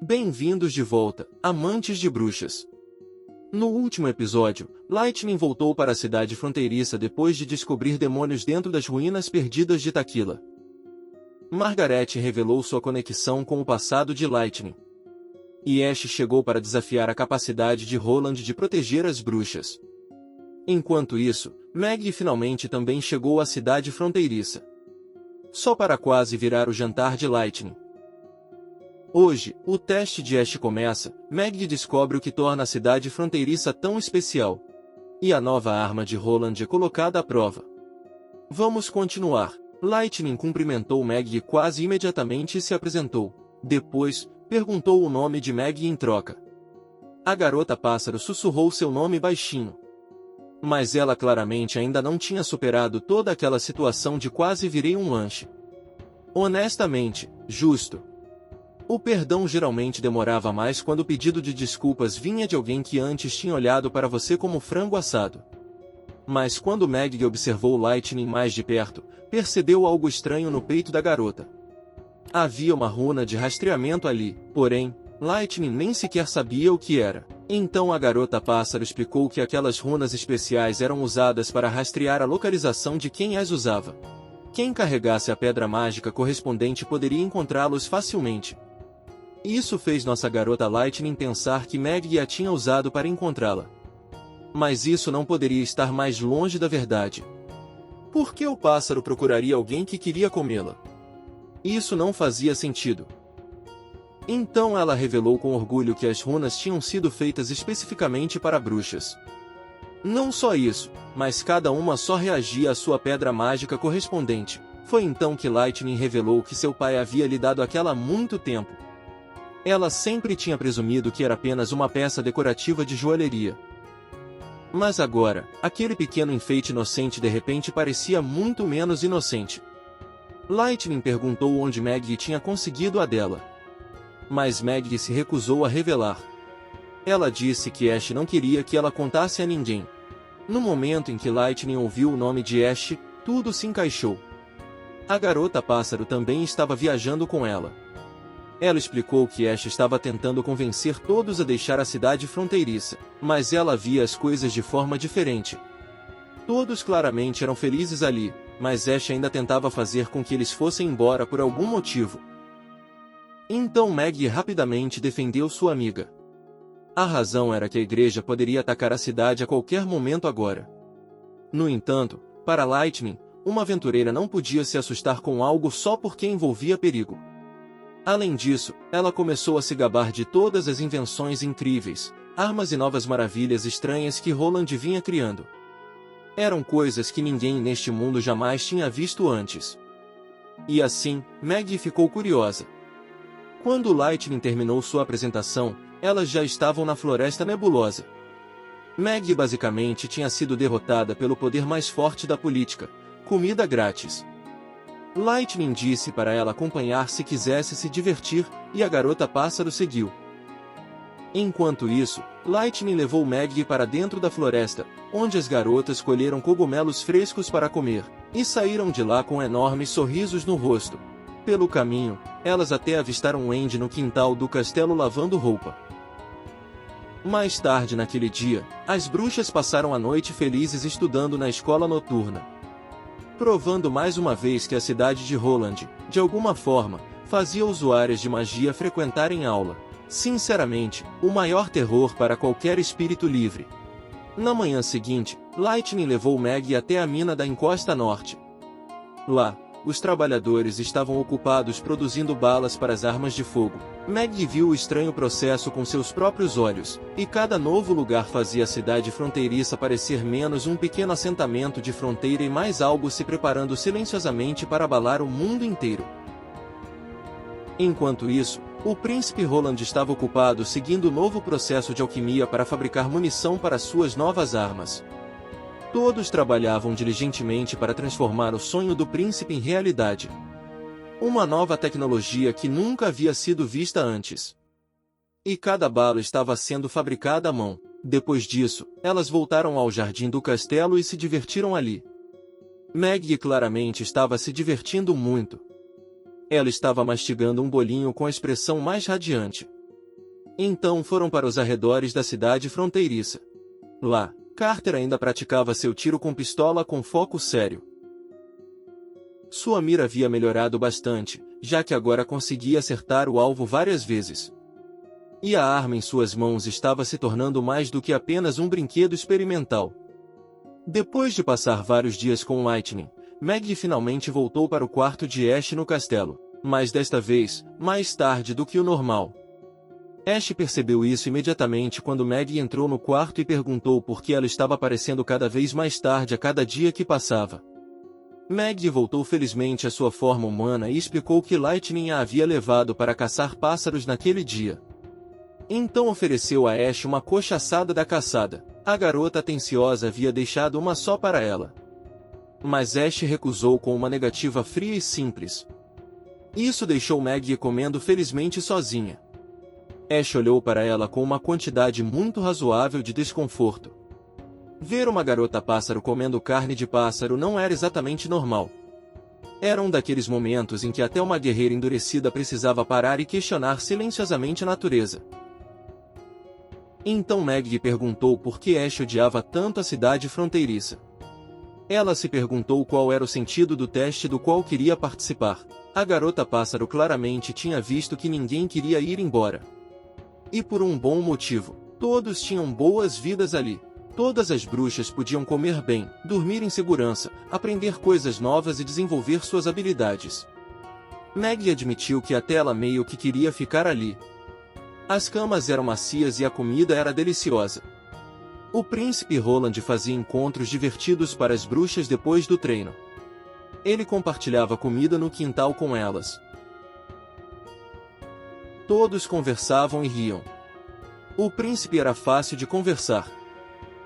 Bem-vindos de volta, amantes de bruxas. No último episódio, Lightning voltou para a cidade fronteiriça depois de descobrir demônios dentro das ruínas perdidas de Taquila. Margaret revelou sua conexão com o passado de Lightning. E Ash chegou para desafiar a capacidade de Roland de proteger as bruxas. Enquanto isso, Meg finalmente também chegou à cidade fronteiriça. Só para quase virar o jantar de Lightning. Hoje, o teste de Ash começa. Meg descobre o que torna a cidade fronteiriça tão especial. E a nova arma de Roland é colocada à prova. Vamos continuar. Lightning cumprimentou Meg quase imediatamente e se apresentou. Depois, perguntou o nome de Meg em troca. A garota pássaro sussurrou seu nome baixinho. Mas ela claramente ainda não tinha superado toda aquela situação de quase virei um lanche. Honestamente, justo. O perdão geralmente demorava mais quando o pedido de desculpas vinha de alguém que antes tinha olhado para você como frango assado. Mas quando Meg observou Lightning mais de perto, percebeu algo estranho no peito da garota. Havia uma runa de rastreamento ali, porém, Lightning nem sequer sabia o que era. Então a garota pássaro explicou que aquelas runas especiais eram usadas para rastrear a localização de quem as usava. Quem carregasse a pedra mágica correspondente poderia encontrá-los facilmente. Isso fez nossa garota Lightning pensar que Meg a tinha usado para encontrá-la. Mas isso não poderia estar mais longe da verdade. Por que o pássaro procuraria alguém que queria comê-la? Isso não fazia sentido. Então ela revelou com orgulho que as runas tinham sido feitas especificamente para bruxas. Não só isso, mas cada uma só reagia à sua pedra mágica correspondente. Foi então que Lightning revelou que seu pai havia lhe dado aquela há muito tempo. Ela sempre tinha presumido que era apenas uma peça decorativa de joalheria. Mas agora, aquele pequeno enfeite inocente de repente parecia muito menos inocente. Lightning perguntou onde Meg tinha conseguido a dela. Mas Meg se recusou a revelar. Ela disse que Ash não queria que ela contasse a ninguém. No momento em que Lightning ouviu o nome de Ash, tudo se encaixou. A garota pássaro também estava viajando com ela. Ela explicou que Ash estava tentando convencer todos a deixar a cidade fronteiriça, mas ela via as coisas de forma diferente. Todos claramente eram felizes ali, mas Ash ainda tentava fazer com que eles fossem embora por algum motivo. Então Meg rapidamente defendeu sua amiga. A razão era que a igreja poderia atacar a cidade a qualquer momento agora. No entanto, para Lightning, uma aventureira não podia se assustar com algo só porque envolvia perigo. Além disso, ela começou a se gabar de todas as invenções incríveis, armas e novas maravilhas estranhas que Roland vinha criando. Eram coisas que ninguém neste mundo jamais tinha visto antes. E assim, Meg ficou curiosa. Quando Lightning terminou sua apresentação, elas já estavam na Floresta Nebulosa. Meg basicamente tinha sido derrotada pelo poder mais forte da política, comida grátis. Lightning disse para ela acompanhar se quisesse se divertir, e a garota pássaro seguiu. Enquanto isso, Lightning levou Meg para dentro da floresta, onde as garotas colheram cogumelos frescos para comer, e saíram de lá com enormes sorrisos no rosto. Pelo caminho, elas até avistaram Wendy no quintal do castelo lavando roupa. Mais tarde naquele dia, as bruxas passaram a noite felizes estudando na escola noturna. Provando mais uma vez que a cidade de Roland, de alguma forma, fazia usuárias de magia frequentarem aula. Sinceramente, o maior terror para qualquer espírito livre. Na manhã seguinte, Lightning levou Meg até a mina da encosta norte. Lá, os trabalhadores estavam ocupados produzindo balas para as armas de fogo. Meg viu o estranho processo com seus próprios olhos, e cada novo lugar fazia a cidade fronteiriça parecer menos um pequeno assentamento de fronteira e mais algo se preparando silenciosamente para abalar o mundo inteiro. Enquanto isso, o príncipe Roland estava ocupado seguindo o novo processo de alquimia para fabricar munição para suas novas armas. Todos trabalhavam diligentemente para transformar o sonho do príncipe em realidade. Uma nova tecnologia que nunca havia sido vista antes. E cada bala estava sendo fabricada à mão. Depois disso, elas voltaram ao jardim do castelo e se divertiram ali. Meg claramente estava se divertindo muito. Ela estava mastigando um bolinho com a expressão mais radiante. Então foram para os arredores da cidade fronteiriça. Lá, Carter ainda praticava seu tiro com pistola com foco sério. Sua mira havia melhorado bastante, já que agora conseguia acertar o alvo várias vezes. E a arma em suas mãos estava se tornando mais do que apenas um brinquedo experimental. Depois de passar vários dias com Lightning, Maggie finalmente voltou para o quarto de Ash no castelo, mas desta vez, mais tarde do que o normal. Ash percebeu isso imediatamente quando Maggie entrou no quarto e perguntou por que ela estava aparecendo cada vez mais tarde a cada dia que passava. Maggie voltou felizmente à sua forma humana e explicou que Lightning a havia levado para caçar pássaros naquele dia. Então ofereceu a Ash uma coxa assada da caçada. A garota atenciosa havia deixado uma só para ela. Mas Ash recusou com uma negativa fria e simples. Isso deixou Maggie comendo felizmente sozinha. Ash olhou para ela com uma quantidade muito razoável de desconforto. Ver uma garota pássaro comendo carne de pássaro não era exatamente normal. Era um daqueles momentos em que até uma guerreira endurecida precisava parar e questionar silenciosamente a natureza. Então Maggie perguntou por que Ash odiava tanto a cidade fronteiriça. Ela se perguntou qual era o sentido do teste do qual queria participar. A garota pássaro claramente tinha visto que ninguém queria ir embora. E por um bom motivo. Todos tinham boas vidas ali. Todas as bruxas podiam comer bem, dormir em segurança, aprender coisas novas e desenvolver suas habilidades. Maggie admitiu que até ela meio que queria ficar ali. As camas eram macias e a comida era deliciosa. O príncipe Roland fazia encontros divertidos para as bruxas depois do treino. Ele compartilhava comida no quintal com elas. Todos conversavam e riam. O príncipe era fácil de conversar.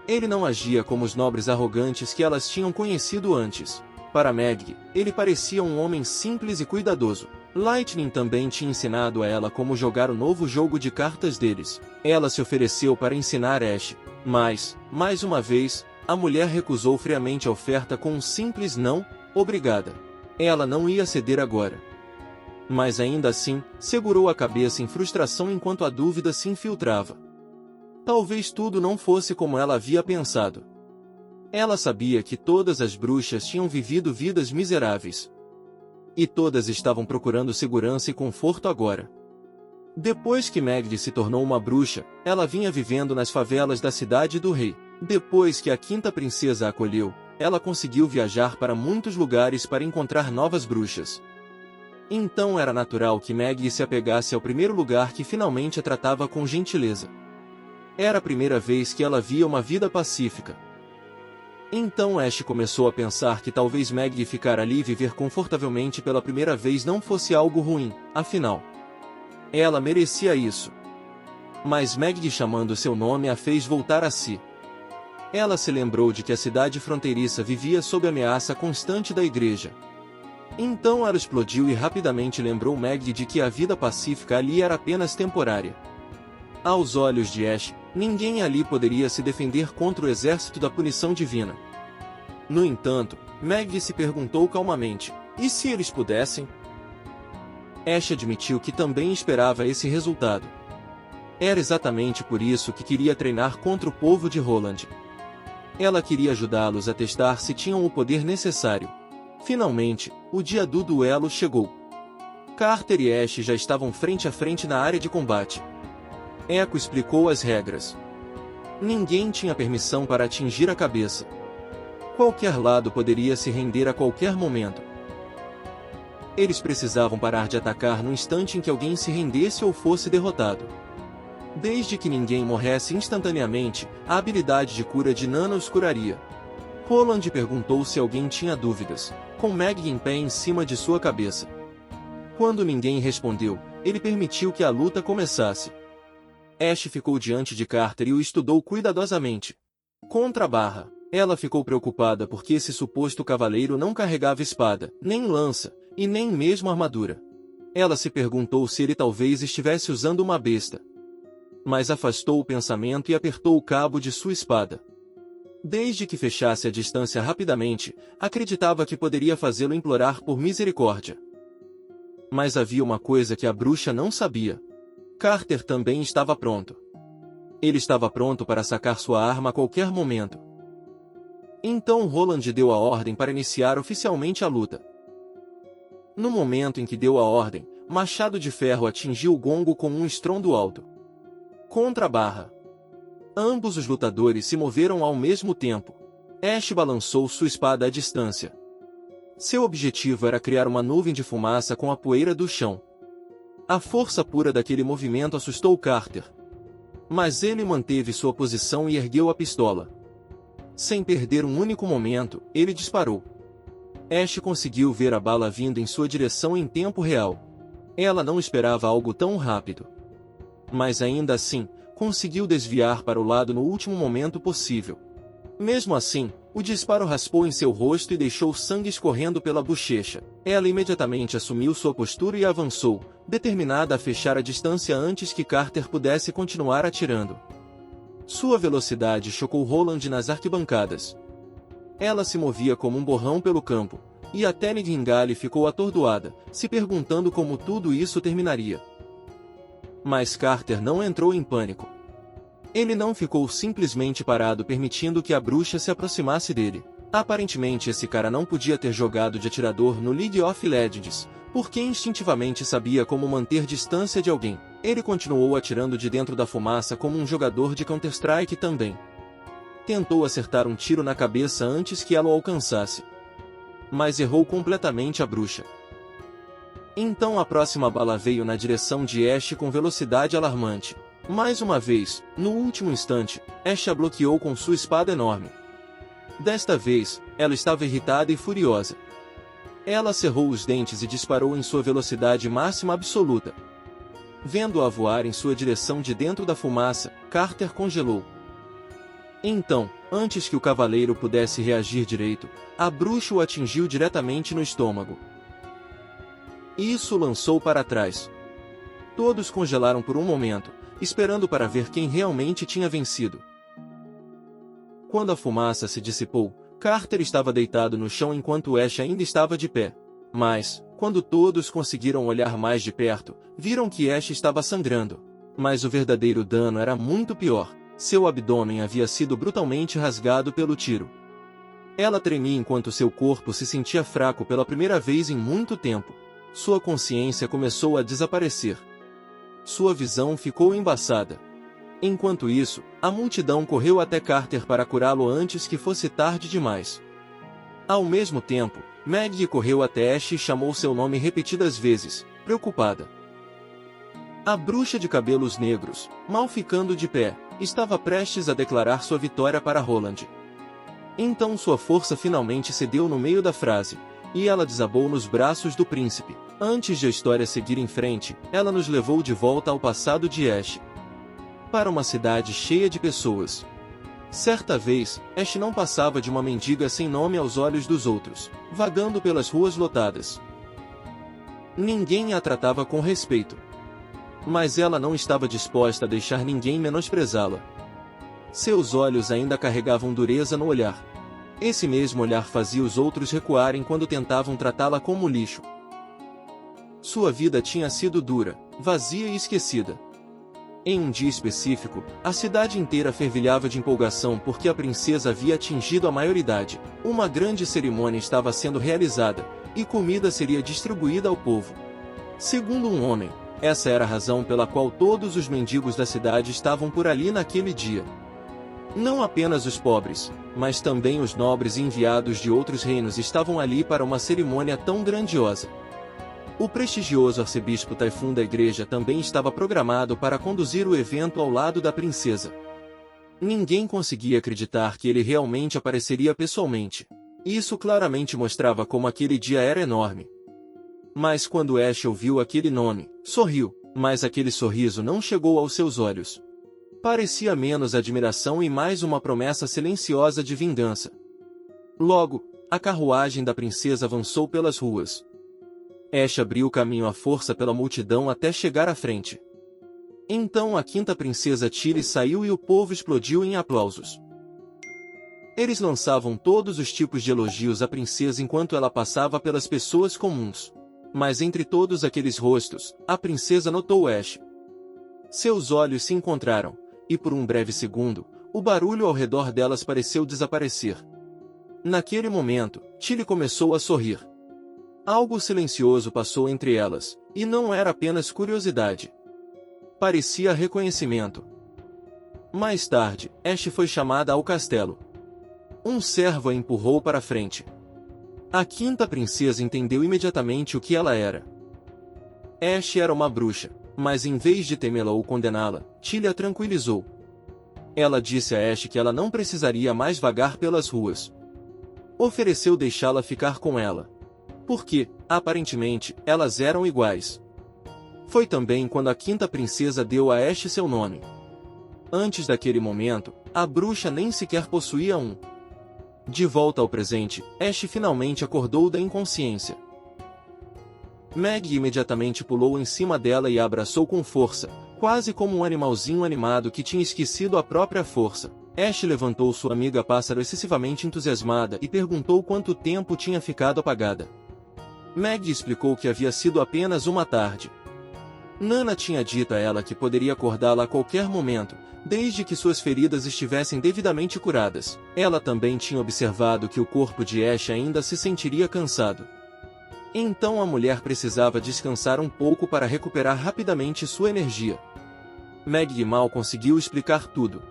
Ele não agia como os nobres arrogantes que elas tinham conhecido antes. Para Maggie, ele parecia um homem simples e cuidadoso. Lightning também tinha ensinado a ela como jogar o novo jogo de cartas deles. Ela se ofereceu para ensinar Ash, mas, mais uma vez, a mulher recusou friamente a oferta com um simples não, obrigada. Ela não ia ceder agora. Mas ainda assim, segurou a cabeça em frustração enquanto a dúvida se infiltrava. Talvez tudo não fosse como ela havia pensado. Ela sabia que todas as bruxas tinham vivido vidas miseráveis. E todas estavam procurando segurança e conforto agora. Depois que Maggie se tornou uma bruxa, ela vinha vivendo nas favelas da cidade do rei. Depois que a quinta princesa a acolheu, ela conseguiu viajar para muitos lugares para encontrar novas bruxas. Então era natural que Maggie se apegasse ao primeiro lugar que finalmente a tratava com gentileza. Era a primeira vez que ela via uma vida pacífica. Então Ash começou a pensar que talvez Maggie ficar ali e viver confortavelmente pela primeira vez não fosse algo ruim, afinal. Ela merecia isso. Mas Maggie chamando seu nome a fez voltar a si. Ela se lembrou de que a cidade fronteiriça vivia sob ameaça constante da igreja. Então ela explodiu e rapidamente lembrou Maggie de que a vida pacífica ali era apenas temporária. Aos olhos de Ash, ninguém ali poderia se defender contra o exército da punição divina. No entanto, Maggie se perguntou calmamente, e se eles pudessem? Ash admitiu que também esperava esse resultado. Era exatamente por isso que queria treinar contra o povo de Roland. Ela queria ajudá-los a testar se tinham o poder necessário. Finalmente, o dia do duelo chegou. Carter e Ash já estavam frente a frente na área de combate. Echo explicou as regras. Ninguém tinha permissão para atingir a cabeça. Qualquer lado poderia se render a qualquer momento. Eles precisavam parar de atacar no instante em que alguém se rendesse ou fosse derrotado. Desde que ninguém morresse instantaneamente, a habilidade de cura de Nana os curaria. Roland perguntou se alguém tinha dúvidas, com Maggie em pé em cima de sua cabeça. Quando ninguém respondeu, ele permitiu que a luta começasse. Ash ficou diante de Carter e o estudou cuidadosamente. Contra a barra, ela ficou preocupada porque esse suposto cavaleiro não carregava espada, nem lança, e nem mesmo armadura. Ela se perguntou se ele talvez estivesse usando uma besta. Mas afastou o pensamento e apertou o cabo de sua espada. Desde que fechasse a distância rapidamente, acreditava que poderia fazê-lo implorar por misericórdia. Mas havia uma coisa que a bruxa não sabia. Carter também estava pronto. Ele estava pronto para sacar sua arma a qualquer momento. Então Roland deu a ordem para iniciar oficialmente a luta. No momento em que deu a ordem, Machado de Ferro atingiu o gongo com um estrondo alto. Contra a barra. Ambos os lutadores se moveram ao mesmo tempo. Ash balançou sua espada à distância. Seu objetivo era criar uma nuvem de fumaça com a poeira do chão. A força pura daquele movimento assustou Carter. Mas ele manteve sua posição e ergueu a pistola. Sem perder um único momento, ele disparou. Ash conseguiu ver a bala vindo em sua direção em tempo real. Ela não esperava algo tão rápido. Mas ainda assim, conseguiu desviar para o lado no último momento possível. Mesmo assim, o disparo raspou em seu rosto e deixou sangue escorrendo pela bochecha. Ela imediatamente assumiu sua postura e avançou, determinada a fechar a distância antes que Carter pudesse continuar atirando. Sua velocidade chocou Roland nas arquibancadas. Ela se movia como um borrão pelo campo, e até Nightingale ficou atordoada, se perguntando como tudo isso terminaria. Mas Carter não entrou em pânico. Ele não ficou simplesmente parado permitindo que a bruxa se aproximasse dele. Aparentemente esse cara não podia ter jogado de atirador no League of Legends, porque instintivamente sabia como manter distância de alguém. Ele continuou atirando de dentro da fumaça como um jogador de Counter-Strike também. Tentou acertar um tiro na cabeça antes que ela o alcançasse. Mas errou completamente a bruxa. Então a próxima bala veio na direção de Ash com velocidade alarmante. Mais uma vez, no último instante, Ash a bloqueou com sua espada enorme. Desta vez, ela estava irritada e furiosa. Ela cerrou os dentes e disparou em sua velocidade máxima absoluta. Vendo-a voar em sua direção de dentro da fumaça, Carter congelou. Então, antes que o cavaleiro pudesse reagir direito, a bruxa o atingiu diretamente no estômago. Isso o lançou para trás. Todos congelaram por um momento, esperando para ver quem realmente tinha vencido. Quando a fumaça se dissipou, Carter estava deitado no chão enquanto Ash ainda estava de pé. Mas, quando todos conseguiram olhar mais de perto, viram que Ash estava sangrando. Mas o verdadeiro dano era muito pior. Seu abdômen havia sido brutalmente rasgado pelo tiro. Ela tremia enquanto seu corpo se sentia fraco pela primeira vez em muito tempo. Sua consciência começou a desaparecer. Sua visão ficou embaçada. Enquanto isso, a multidão correu até Carter para curá-lo antes que fosse tarde demais. Ao mesmo tempo, Maggie correu até Ash e chamou seu nome repetidas vezes, preocupada. A bruxa de cabelos negros, mal ficando de pé, estava prestes a declarar sua vitória para Roland. Então sua força finalmente cedeu no meio da frase, e ela desabou nos braços do príncipe. Antes de a história seguir em frente, ela nos levou de volta ao passado de Ash. Para uma cidade cheia de pessoas. Certa vez, Ash não passava de uma mendiga sem nome aos olhos dos outros, vagando pelas ruas lotadas. Ninguém a tratava com respeito. Mas ela não estava disposta a deixar ninguém menosprezá-la. Seus olhos ainda carregavam dureza no olhar. Esse mesmo olhar fazia os outros recuarem quando tentavam tratá-la como lixo. Sua vida tinha sido dura, vazia e esquecida. Em um dia específico, a cidade inteira fervilhava de empolgação porque a princesa havia atingido a maioridade. Uma grande cerimônia estava sendo realizada, e comida seria distribuída ao povo. Segundo um homem, essa era a razão pela qual todos os mendigos da cidade estavam por ali naquele dia. Não apenas os pobres, mas também os nobres e enviados de outros reinos estavam ali para uma cerimônia tão grandiosa. O prestigioso arcebispo Typhon da igreja também estava programado para conduzir o evento ao lado da princesa. Ninguém conseguia acreditar que ele realmente apareceria pessoalmente. Isso claramente mostrava como aquele dia era enorme. Mas quando Ash ouviu aquele nome, sorriu, mas aquele sorriso não chegou aos seus olhos. Parecia menos admiração e mais uma promessa silenciosa de vingança. Logo, a carruagem da princesa avançou pelas ruas. Ash abriu caminho à força pela multidão até chegar à frente. Então a quinta princesa Tilly saiu e o povo explodiu em aplausos. Eles lançavam todos os tipos de elogios à princesa enquanto ela passava pelas pessoas comuns. Mas entre todos aqueles rostos, a princesa notou Ash. Seus olhos se encontraram, e por um breve segundo, o barulho ao redor delas pareceu desaparecer. Naquele momento, Tilly começou a sorrir. Algo silencioso passou entre elas, e não era apenas curiosidade. Parecia reconhecimento. Mais tarde, Ash foi chamada ao castelo. Um servo a empurrou para frente. A quinta princesa entendeu imediatamente o que ela era. Ash era uma bruxa, mas em vez de temê-la ou condená-la, Tilly a tranquilizou. Ela disse a Ash que ela não precisaria mais vagar pelas ruas. Ofereceu deixá-la ficar com ela. Porque, aparentemente, elas eram iguais. Foi também quando a quinta princesa deu a Ash seu nome. Antes daquele momento, a bruxa nem sequer possuía um. De volta ao presente, Ash finalmente acordou da inconsciência. Meg imediatamente pulou em cima dela e a abraçou com força, quase como um animalzinho animado que tinha esquecido a própria força. Ash levantou sua amiga pássaro excessivamente entusiasmada e perguntou quanto tempo tinha ficado apagada. Meg explicou que havia sido apenas uma tarde. Nana tinha dito a ela que poderia acordá-la a qualquer momento, desde que suas feridas estivessem devidamente curadas. Ela também tinha observado que o corpo de Ash ainda se sentiria cansado. Então a mulher precisava descansar um pouco para recuperar rapidamente sua energia. Meg mal conseguiu explicar tudo.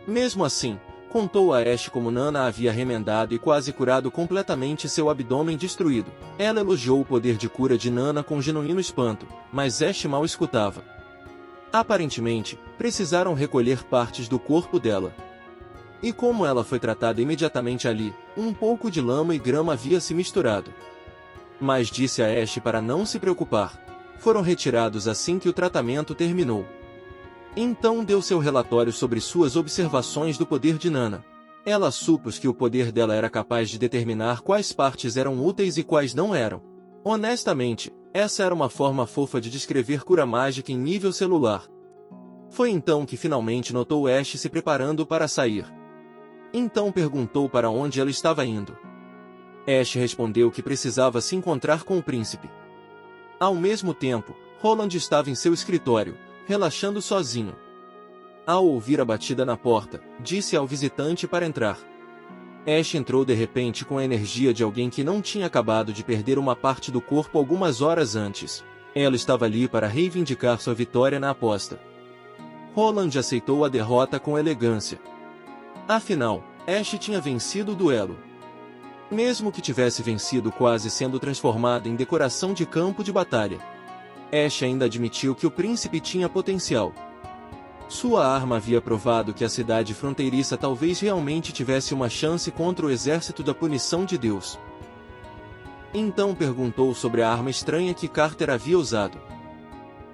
Mesmo assim, contou a Ash como Nana havia remendado e quase curado completamente seu abdômen destruído. Ela elogiou o poder de cura de Nana com genuíno espanto, mas Ash mal escutava. Aparentemente, precisaram recolher partes do corpo dela. E como ela foi tratada imediatamente ali, um pouco de lama e grama havia se misturado. Mas disse a Ash para não se preocupar. Foram retirados assim que o tratamento terminou. Então deu seu relatório sobre suas observações do poder de Nana. Ela supôs que o poder dela era capaz de determinar quais partes eram úteis e quais não eram. Honestamente, essa era uma forma fofa de descrever cura mágica em nível celular. Foi então que finalmente notou Ash se preparando para sair. Então perguntou para onde ela estava indo. Ash respondeu que precisava se encontrar com o príncipe. Ao mesmo tempo, Roland estava em seu escritório, relaxando sozinho. Ao ouvir a batida na porta, disse ao visitante para entrar. Ash entrou de repente com a energia de alguém que não tinha acabado de perder uma parte do corpo algumas horas antes. Ela estava ali para reivindicar sua vitória na aposta. Roland aceitou a derrota com elegância. Afinal, Ash tinha vencido o duelo. Mesmo que tivesse vencido quase sendo transformada em decoração de campo de batalha. Ash ainda admitiu que o príncipe tinha potencial. Sua arma havia provado que a cidade fronteiriça talvez realmente tivesse uma chance contra o exército da punição de Deus. Então perguntou sobre a arma estranha que Carter havia usado.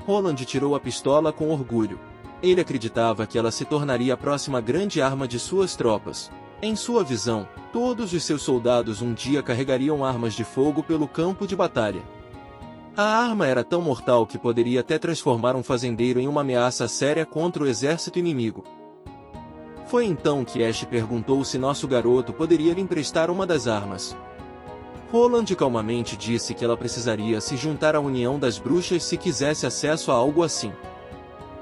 Roland tirou a pistola com orgulho. Ele acreditava que ela se tornaria a próxima grande arma de suas tropas. Em sua visão, todos os seus soldados um dia carregariam armas de fogo pelo campo de batalha. A arma era tão mortal que poderia até transformar um fazendeiro em uma ameaça séria contra o exército inimigo. Foi então que Ash perguntou se nosso garoto poderia lhe emprestar uma das armas. Roland calmamente disse que ela precisaria se juntar à União das Bruxas se quisesse acesso a algo assim.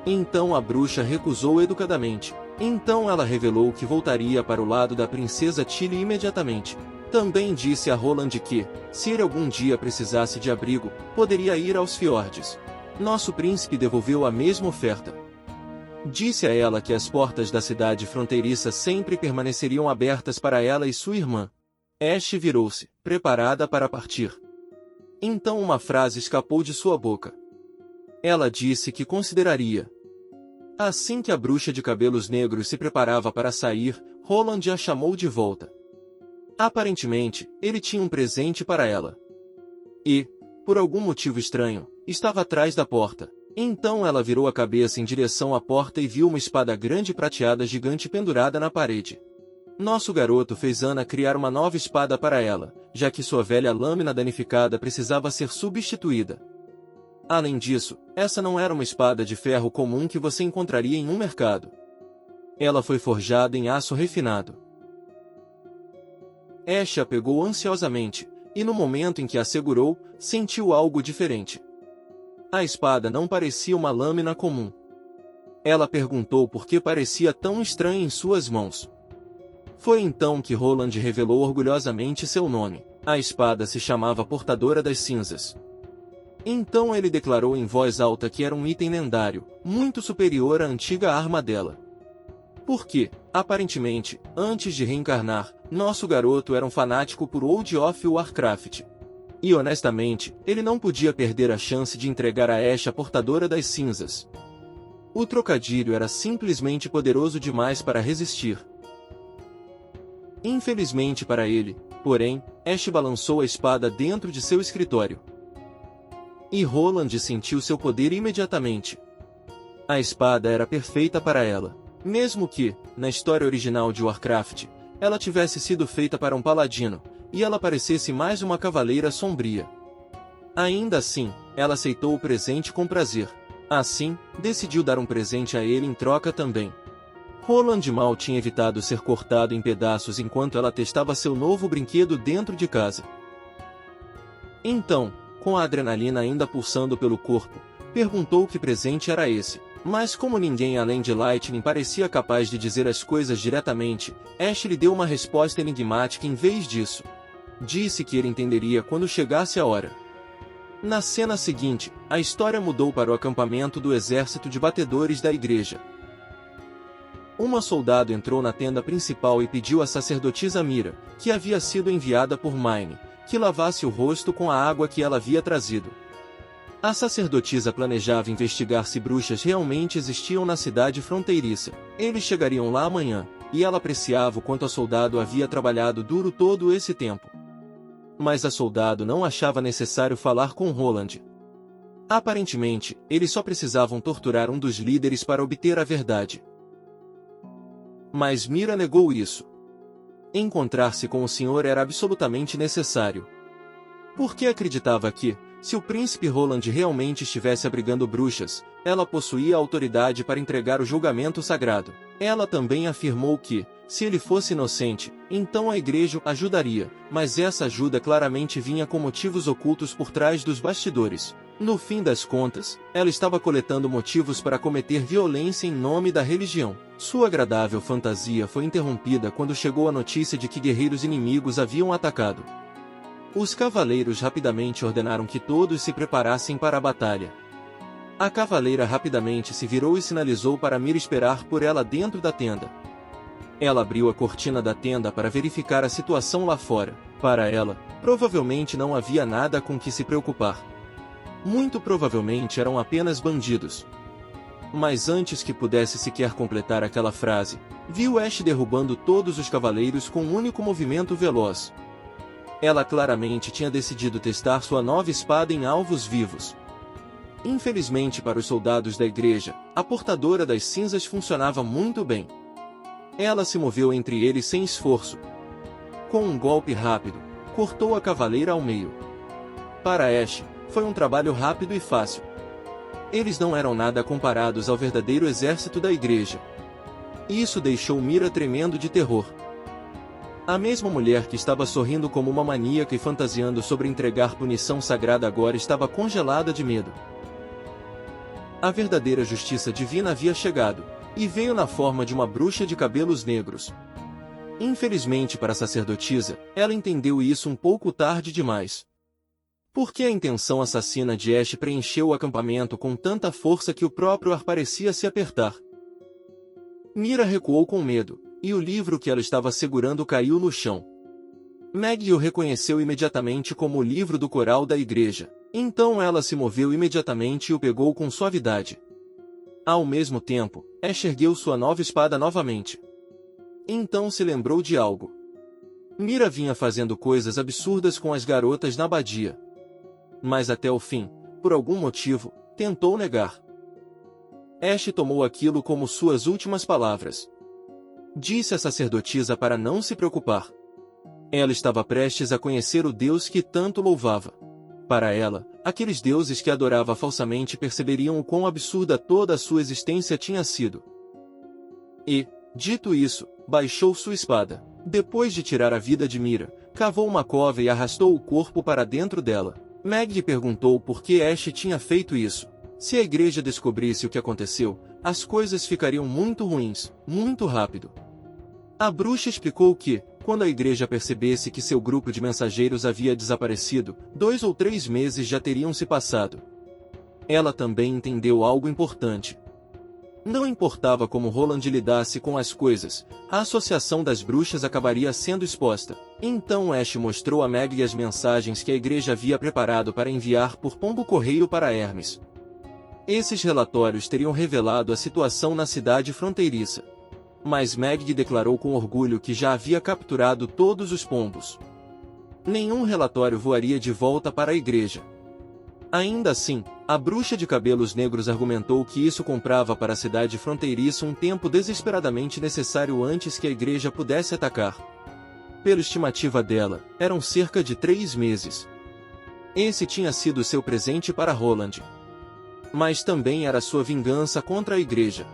Então a bruxa recusou educadamente. Então ela revelou que voltaria para o lado da princesa Tilly imediatamente. Também disse a Roland que, se ele algum dia precisasse de abrigo, poderia ir aos fiordes. Nosso príncipe devolveu a mesma oferta. Disse a ela que as portas da cidade fronteiriça sempre permaneceriam abertas para ela e sua irmã. Ash virou-se, preparada para partir. Então uma frase escapou de sua boca. Ela disse que consideraria. Assim que a bruxa de cabelos negros se preparava para sair, Roland a chamou de volta. Aparentemente, ele tinha um presente para ela. E, por algum motivo estranho, estava atrás da porta. Então ela virou a cabeça em direção à porta e viu uma espada grande prateada gigante pendurada na parede. Nosso garoto fez Ana criar uma nova espada para ela, já que sua velha lâmina danificada precisava ser substituída. Além disso, essa não era uma espada de ferro comum que você encontraria em um mercado. Ela foi forjada em aço refinado. Ash a pegou ansiosamente, e no momento em que a segurou, sentiu algo diferente. A espada não parecia uma lâmina comum. Ela perguntou por que parecia tão estranha em suas mãos. Foi então que Roland revelou orgulhosamente seu nome. A espada se chamava Portadora das Cinzas. Então ele declarou em voz alta que era um item lendário, muito superior à antiga arma dela. Porque, aparentemente, antes de reencarnar, nosso garoto era um fanático por World of Warcraft. E honestamente, ele não podia perder a chance de entregar a Ashe a Portadora das Cinzas. O trocadilho era simplesmente poderoso demais para resistir. Infelizmente para ele, porém, Ashe balançou a espada dentro de seu escritório. E Roland sentiu seu poder imediatamente. A espada era perfeita para ela. Mesmo que, na história original de Warcraft, ela tivesse sido feita para um paladino, e ela parecesse mais uma cavaleira sombria. Ainda assim, ela aceitou o presente com prazer. Assim, decidiu dar um presente a ele em troca também. Roland mal tinha evitado ser cortado em pedaços enquanto ela testava seu novo brinquedo dentro de casa. Então, com a adrenalina ainda pulsando pelo corpo, perguntou que presente era esse. Mas como ninguém além de Lightning parecia capaz de dizer as coisas diretamente, Ashe lhe deu uma resposta enigmática em vez disso. Disse que ele entenderia quando chegasse a hora. Na cena seguinte, a história mudou para o acampamento do exército de batedores da igreja. Uma soldado entrou na tenda principal e pediu à sacerdotisa Mira, que havia sido enviada por Mine, que lavasse o rosto com a água que ela havia trazido. A sacerdotisa planejava investigar se bruxas realmente existiam na cidade fronteiriça. Eles chegariam lá amanhã, e ela apreciava o quanto a soldado havia trabalhado duro todo esse tempo. Mas a soldado não achava necessário falar com Roland. Aparentemente, eles só precisavam torturar um dos líderes para obter a verdade. Mas Mira negou isso. Encontrar-se com o senhor era absolutamente necessário. Porque acreditava que, se o príncipe Roland realmente estivesse abrigando bruxas, ela possuía autoridade para entregar o julgamento sagrado. Ela também afirmou que, se ele fosse inocente, então a igreja o ajudaria, mas essa ajuda claramente vinha com motivos ocultos por trás dos bastidores. No fim das contas, ela estava coletando motivos para cometer violência em nome da religião. Sua agradável fantasia foi interrompida quando chegou a notícia de que guerreiros inimigos haviam atacado. Os cavaleiros rapidamente ordenaram que todos se preparassem para a batalha. A cavaleira rapidamente se virou e sinalizou para Mira esperar por ela dentro da tenda. Ela abriu a cortina da tenda para verificar a situação lá fora. Para ela, provavelmente não havia nada com que se preocupar. Muito provavelmente eram apenas bandidos. Mas antes que pudesse sequer completar aquela frase, viu Ashe derrubando todos os cavaleiros com um único movimento veloz. Ela claramente tinha decidido testar sua nova espada em alvos vivos. Infelizmente para os soldados da igreja, a Portadora das Cinzas funcionava muito bem. Ela se moveu entre eles sem esforço. Com um golpe rápido, cortou a cavaleira ao meio. Para Ashe, foi um trabalho rápido e fácil. Eles não eram nada comparados ao verdadeiro exército da igreja. Isso deixou Mira tremendo de terror. A mesma mulher que estava sorrindo como uma maníaca e fantasiando sobre entregar punição sagrada agora estava congelada de medo. A verdadeira justiça divina havia chegado, e veio na forma de uma bruxa de cabelos negros. Infelizmente para a sacerdotisa, ela entendeu isso um pouco tarde demais. Porque a intenção assassina de Ashe preencheu o acampamento com tanta força que o próprio ar parecia se apertar. Mira recuou com medo, e o livro que ela estava segurando caiu no chão. Maggie o reconheceu imediatamente como o livro do coral da igreja. Então ela se moveu imediatamente e o pegou com suavidade. Ao mesmo tempo, Ashe ergueu sua nova espada novamente. Então se lembrou de algo. Mira vinha fazendo coisas absurdas com as garotas na abadia. Mas até o fim, por algum motivo, tentou negar. Ashe tomou aquilo como suas últimas palavras. Disse à sacerdotisa para não se preocupar. Ela estava prestes a conhecer o Deus que tanto louvava. Para ela, aqueles deuses que adorava falsamente perceberiam o quão absurda toda a sua existência tinha sido. E, dito isso, baixou sua espada. Depois de tirar a vida de Mira, cavou uma cova e arrastou o corpo para dentro dela. Maggie perguntou por que Ash tinha feito isso. Se a igreja descobrisse o que aconteceu, as coisas ficariam muito ruins, muito rápido. A bruxa explicou que, quando a igreja percebesse que seu grupo de mensageiros havia desaparecido, 2 ou 3 meses já teriam se passado. Ela também entendeu algo importante. Não importava como Roland lidasse com as coisas, a associação das bruxas acabaria sendo exposta. Então Ash mostrou a Maggie as mensagens que a igreja havia preparado para enviar por pombo-correio para Hermes. Esses relatórios teriam revelado a situação na cidade fronteiriça. Mas Maggie declarou com orgulho que já havia capturado todos os pombos. Nenhum relatório voaria de volta para a igreja. Ainda assim, a bruxa de cabelos negros argumentou que isso comprava para a cidade fronteiriça um tempo desesperadamente necessário antes que a igreja pudesse atacar. Pela estimativa dela, eram cerca de 3 meses. Esse tinha sido seu presente para Roland. Mas também era sua vingança contra a igreja.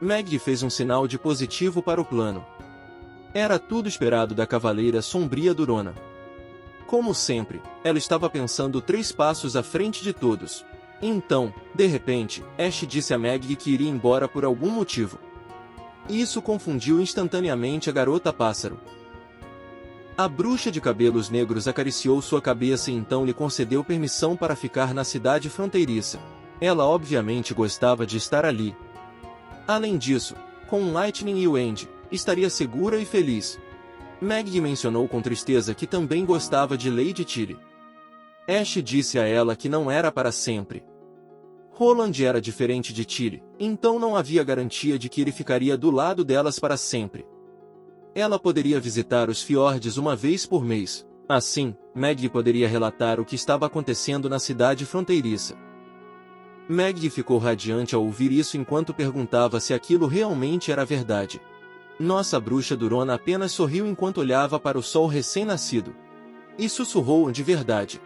Maggie fez um sinal de positivo para o plano. Era tudo esperado da Cavaleira Sombria Durona. Como sempre, ela estava pensando 3 passos à frente de todos. Então, de repente, Ash disse a Maggie que iria embora por algum motivo. Isso confundiu instantaneamente a garota-pássaro. A bruxa de cabelos negros acariciou sua cabeça e então lhe concedeu permissão para ficar na cidade fronteiriça. Ela obviamente gostava de estar ali. Além disso, com Lightning e Wendy, estaria segura e feliz. Maggie mencionou com tristeza que também gostava de Lady Tilly. Ash disse a ela que não era para sempre. Roland era diferente de Tilly, então não havia garantia de que ele ficaria do lado delas para sempre. Ela poderia visitar os fiordes uma vez por mês. Assim, Maggie poderia relatar o que estava acontecendo na cidade fronteiriça. Maggie ficou radiante ao ouvir isso enquanto perguntava se aquilo realmente era verdade. Nossa bruxa Durona apenas sorriu enquanto olhava para o sol recém-nascido. E sussurrou de verdade.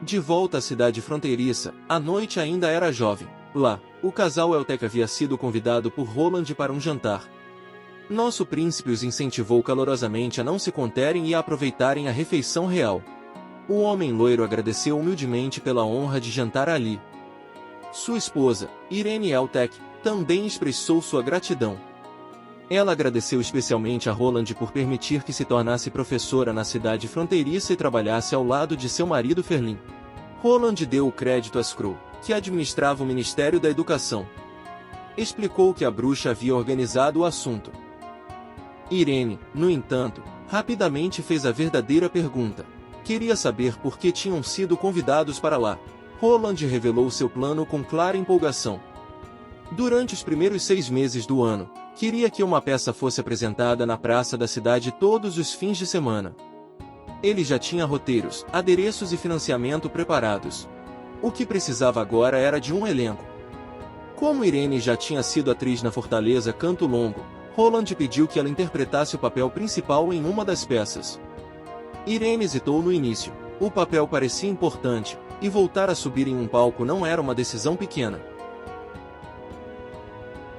De volta à cidade fronteiriça, a noite ainda era jovem. Lá, o casal Eltec havia sido convidado por Roland para um jantar. Nosso príncipe os incentivou calorosamente a não se conterem e a aproveitarem a refeição real. O homem loiro agradeceu humildemente pela honra de jantar ali. Sua esposa, Irene Eltec, também expressou sua gratidão. Ela agradeceu especialmente a Roland por permitir que se tornasse professora na cidade fronteiriça e trabalhasse ao lado de seu marido Ferlin. Roland deu o crédito a Screw, que administrava o Ministério da Educação. Explicou que a bruxa havia organizado o assunto. Irene, no entanto, rapidamente fez a verdadeira pergunta. Queria saber por que tinham sido convidados para lá. Roland revelou seu plano com clara empolgação. Durante os primeiros 6 meses do ano, queria que uma peça fosse apresentada na praça da cidade todos os fins de semana. Ele já tinha roteiros, adereços e financiamento preparados. O que precisava agora era de um elenco. Como Irene já tinha sido atriz na Fortaleza Canto Longo, Roland pediu que ela interpretasse o papel principal em uma das peças. Irene hesitou no início. O papel parecia importante, e voltar a subir em um palco não era uma decisão pequena.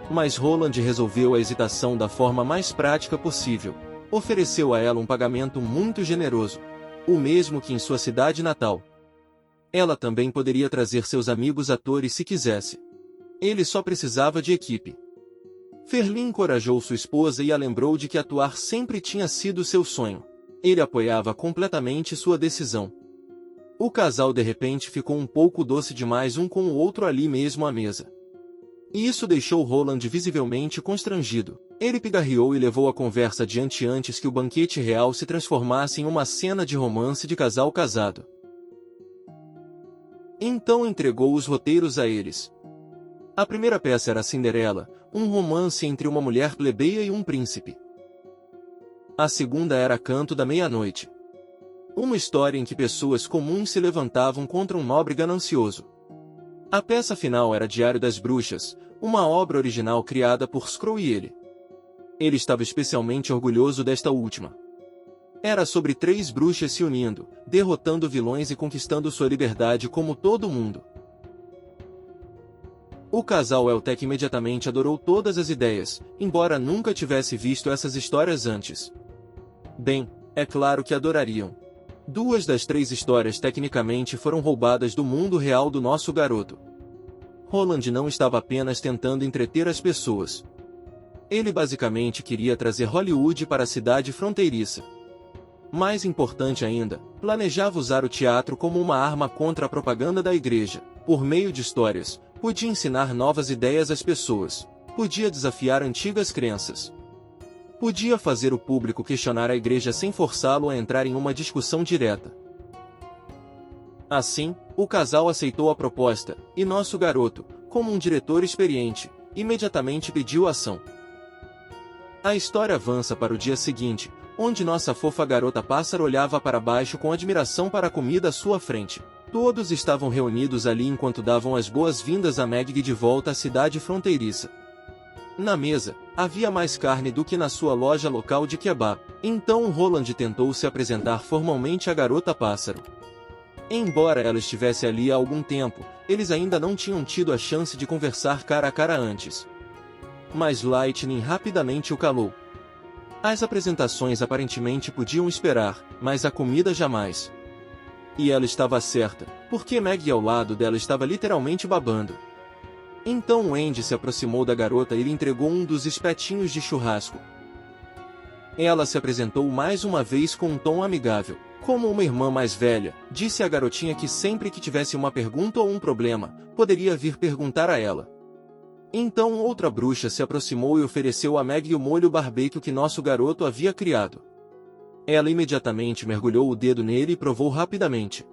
Mas Roland resolveu a hesitação da forma mais prática possível. Ofereceu a ela um pagamento muito generoso, o mesmo que em sua cidade natal. Ela também poderia trazer seus amigos atores se quisesse. Ele só precisava de equipe. Ferlin encorajou sua esposa e a lembrou de que atuar sempre tinha sido seu sonho. Ele apoiava completamente sua decisão. O casal de repente ficou um pouco doce demais um com o outro ali mesmo à mesa. E isso deixou Roland visivelmente constrangido. Ele pigarreou e levou a conversa adiante antes que o banquete real se transformasse em uma cena de romance de casal casado. Então entregou os roteiros a eles. A primeira peça era Cinderela, um romance entre uma mulher plebeia e um príncipe. A segunda era Canto da Meia-Noite. Uma história em que pessoas comuns se levantavam contra um nobre ganancioso. A peça final era Diário das Bruxas, uma obra original criada por Screw e ele. Ele estava especialmente orgulhoso desta última. Era sobre 3 bruxas se unindo, derrotando vilões e conquistando sua liberdade como todo mundo. O casal Eltec imediatamente adorou todas as ideias, embora nunca tivesse visto essas histórias antes. Bem, é claro que adorariam. 2 das 3 histórias tecnicamente foram roubadas do mundo real do nosso garoto. Roland não estava apenas tentando entreter as pessoas. Ele basicamente queria trazer Hollywood para a cidade fronteiriça. Mais importante ainda, planejava usar o teatro como uma arma contra a propaganda da igreja. Por meio de histórias, podia ensinar novas ideias às pessoas, podia desafiar antigas crenças. Podia fazer o público questionar a igreja sem forçá-lo a entrar em uma discussão direta. Assim, o casal aceitou a proposta, e nosso garoto, como um diretor experiente, imediatamente pediu ação. A história avança para o dia seguinte, onde nossa fofa garota pássaro olhava para baixo com admiração para a comida à sua frente. Todos estavam reunidos ali enquanto davam as boas-vindas a Maggie de volta à cidade fronteiriça. Na mesa, havia mais carne do que na sua loja local de kebab, então Roland tentou se apresentar formalmente à garota pássaro. Embora ela estivesse ali há algum tempo, eles ainda não tinham tido a chance de conversar cara a cara antes. Mas Lightning rapidamente o calou. As apresentações aparentemente podiam esperar, mas a comida jamais. E ela estava certa, porque Maggie ao lado dela estava literalmente babando. Então Wendy se aproximou da garota e lhe entregou um dos espetinhos de churrasco. Ela se apresentou mais uma vez com um tom amigável. Como uma irmã mais velha, disse à garotinha que sempre que tivesse uma pergunta ou um problema, poderia vir perguntar a ela. Então outra bruxa se aproximou e ofereceu a Maggie o molho barbecue que nosso garoto havia criado. Ela imediatamente mergulhou o dedo nele e provou rapidamente.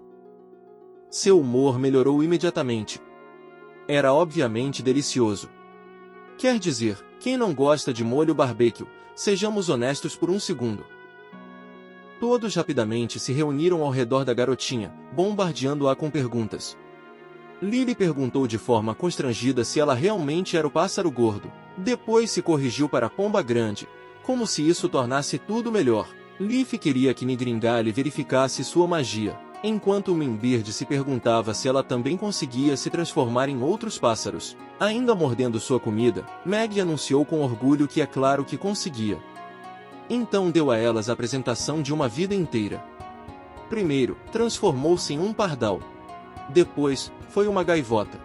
Seu humor melhorou imediatamente. Era obviamente delicioso. Quer dizer, quem não gosta de molho barbecue, sejamos honestos por um segundo. Todos rapidamente se reuniram ao redor da garotinha, bombardeando-a com perguntas. Lily perguntou de forma constrangida se ela realmente era o pássaro gordo. Depois se corrigiu para Pomba Grande, como se isso tornasse tudo melhor. Leaf queria que Nigringali verificasse sua magia, enquanto Mimbird se perguntava se ela também conseguia se transformar em outros pássaros. Ainda mordendo sua comida, Maggie anunciou com orgulho que é claro que conseguia. Então deu a elas a apresentação de uma vida inteira. Primeiro, transformou-se em um pardal. Depois, foi uma gaivota.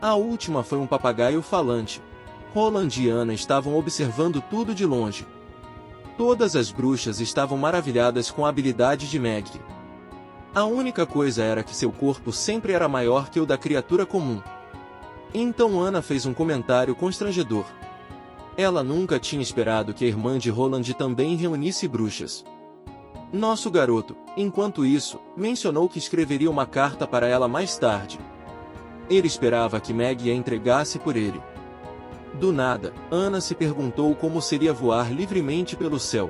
A última foi um papagaio falante. Roland e Anna estavam observando tudo de longe. Todas as bruxas estavam maravilhadas com a habilidade de Maggie. A única coisa era que seu corpo sempre era maior que o da criatura comum. Então Anna fez um comentário constrangedor. Ela nunca tinha esperado que a irmã de Roland também reunisse bruxas. Nosso garoto, enquanto isso, mencionou que escreveria uma carta para ela mais tarde. Ele esperava que Maggie a entregasse por ele. Do nada, Anna se perguntou como seria voar livremente pelo céu.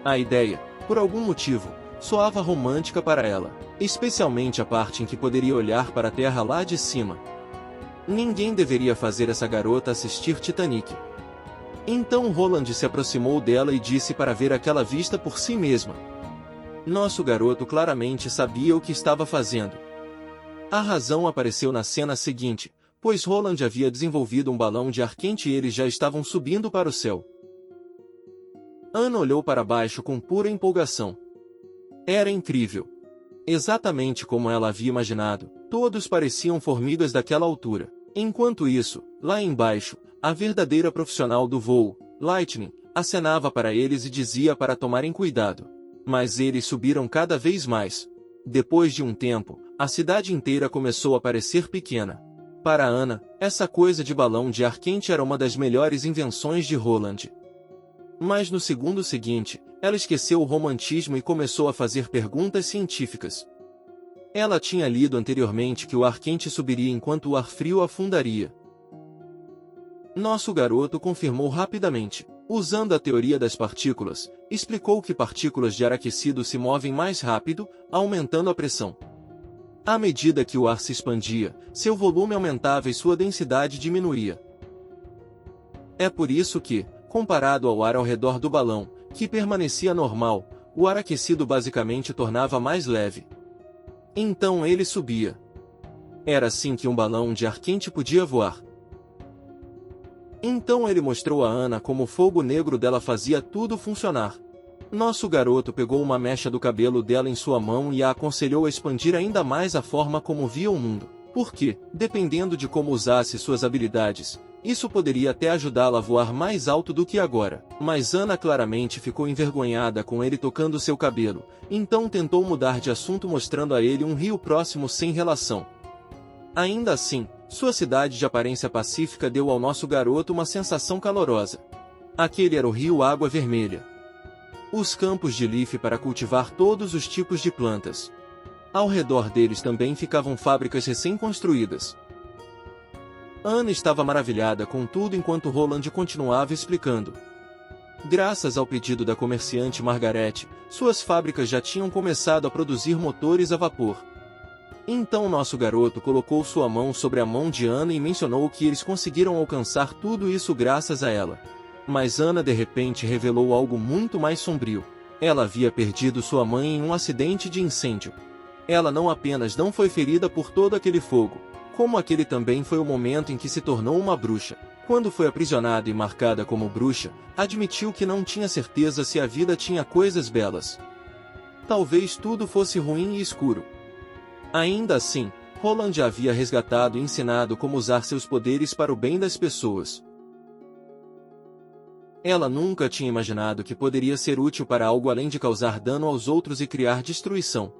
A ideia, por algum motivo, soava romântica para ela, especialmente a parte em que poderia olhar para a terra lá de cima. Ninguém deveria fazer essa garota assistir Titanic. Então Roland se aproximou dela e disse para ver aquela vista por si mesma. Nosso garoto claramente sabia o que estava fazendo. A razão apareceu na cena seguinte, pois Roland havia desenvolvido um balão de ar quente e eles já estavam subindo para o céu. Anna olhou para baixo com pura empolgação. Era incrível. Exatamente como ela havia imaginado, todos pareciam formigas daquela altura. Enquanto isso, lá embaixo, a verdadeira profissional do voo, Lightning, acenava para eles e dizia para tomarem cuidado. Mas eles subiram cada vez mais. Depois de um tempo, a cidade inteira começou a parecer pequena. Para Anna, essa coisa de balão de ar quente era uma das melhores invenções de Roland. Mas no segundo seguinte, ela esqueceu o romantismo e começou a fazer perguntas científicas. Ela tinha lido anteriormente que o ar quente subiria enquanto o ar frio afundaria. Nosso garoto confirmou rapidamente. Usando a teoria das partículas, explicou que partículas de ar aquecido se movem mais rápido, aumentando a pressão. À medida que o ar se expandia, seu volume aumentava e sua densidade diminuía. É por isso que, comparado ao ar ao redor do balão, que permanecia normal, o ar aquecido basicamente tornava mais leve. Então ele subia. Era assim que um balão de ar quente podia voar. Então ele mostrou a Anna como o fogo negro dela fazia tudo funcionar. Nosso garoto pegou uma mecha do cabelo dela em sua mão e a aconselhou a expandir ainda mais a forma como via o mundo, porque, dependendo de como usasse suas habilidades, isso poderia até ajudá-la a voar mais alto do que agora. Mas Ana claramente ficou envergonhada com ele tocando seu cabelo, então tentou mudar de assunto mostrando a ele um rio próximo sem relação. Ainda assim, sua cidade de aparência pacífica deu ao nosso garoto uma sensação calorosa. Aquele era o rio Água Vermelha. Os campos de Leaf para cultivar todos os tipos de plantas. Ao redor deles também ficavam fábricas recém-construídas. Ana estava maravilhada com tudo enquanto Roland continuava explicando. Graças ao pedido da comerciante Margaret, suas fábricas já tinham começado a produzir motores a vapor. Então nosso garoto colocou sua mão sobre a mão de Ana e mencionou que eles conseguiram alcançar tudo isso graças a ela. Mas Ana de repente revelou algo muito mais sombrio. Ela havia perdido sua mãe em um acidente de incêndio. Ela não apenas não foi ferida por todo aquele fogo, como aquele também foi o momento em que se tornou uma bruxa. Quando foi aprisionada e marcada como bruxa, admitiu que não tinha certeza se a vida tinha coisas belas. Talvez tudo fosse ruim e escuro. Ainda assim, Roland a havia resgatado e ensinado como usar seus poderes para o bem das pessoas. Ela nunca tinha imaginado que poderia ser útil para algo além de causar dano aos outros e criar destruição.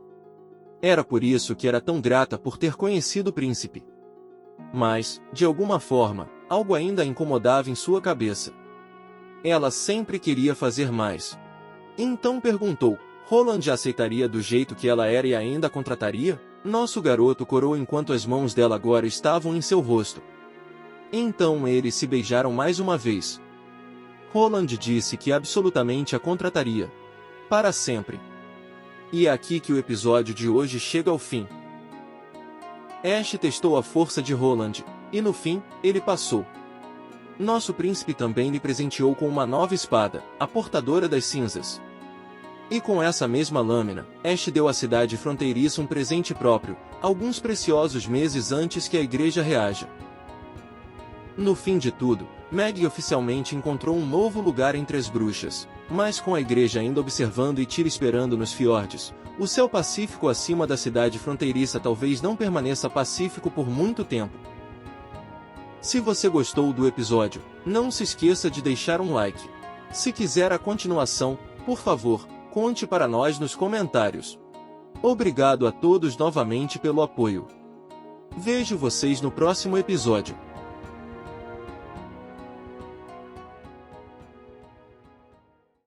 Era por isso que era tão grata por ter conhecido o príncipe. Mas, de alguma forma, algo ainda a incomodava em sua cabeça. Ela sempre queria fazer mais. Então perguntou, Roland aceitaria do jeito que ela era e ainda a contrataria? Nosso garoto corou enquanto as mãos dela agora estavam em seu rosto. Então eles se beijaram mais uma vez. Roland disse que absolutamente a contrataria. Para sempre. E é aqui que o episódio de hoje chega ao fim. Ash testou a força de Roland, e no fim, ele passou. Nosso príncipe também lhe presenteou com uma nova espada, a Portadora das Cinzas. E com essa mesma lâmina, Ash deu à cidade fronteiriça um presente próprio, alguns preciosos meses antes que a igreja reaja. No fim de tudo, Maggie oficialmente encontrou um novo lugar entre as bruxas, mas com a igreja ainda observando e Tyr esperando nos fiordes, o céu pacífico acima da cidade fronteiriça talvez não permaneça pacífico por muito tempo. Se você gostou do episódio, não se esqueça de deixar um like. Se quiser a continuação, por favor, conte para nós nos comentários. Obrigado a todos novamente pelo apoio. Vejo vocês no próximo episódio.